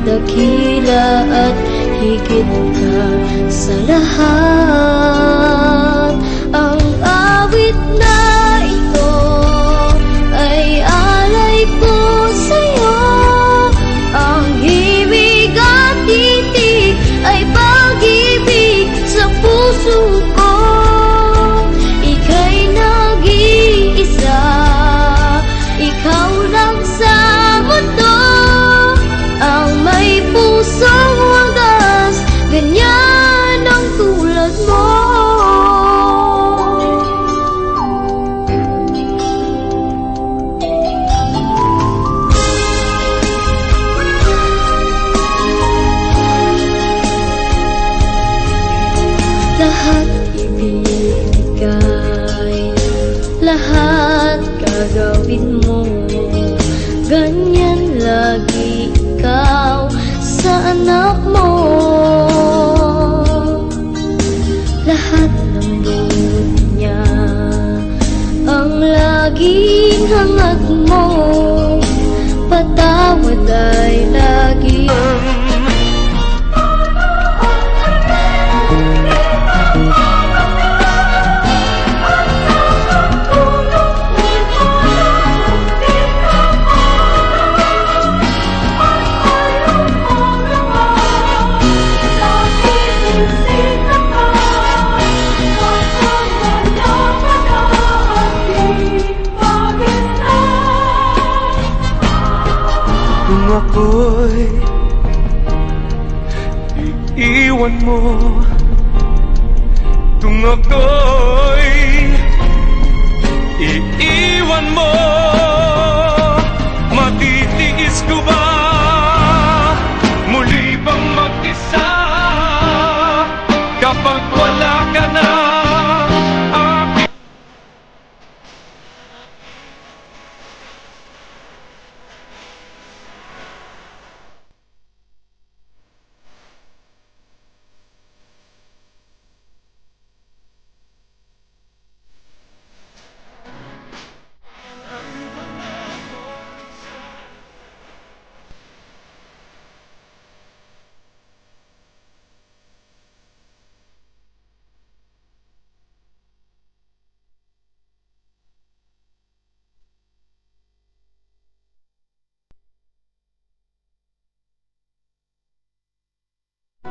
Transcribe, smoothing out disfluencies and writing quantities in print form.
dakila at higit ka sa lahat. Ang awit na ito ay alay ko sa'yo. Ang himig at titig ay pag-ibig sa puso ko. Ika'y nag-iisa, ikaw lang sa mundo ang may pusong wagas, ganyan ang tulad mo. Lahat ibibigay, lahat gagawin mo, ganyan lagi ikaw sa anak mo. Lahat ng buod niya ang laging hangat mo, patawad ay lagi. Kung ako'y iiwan mo, kung ako'y iiwan mo,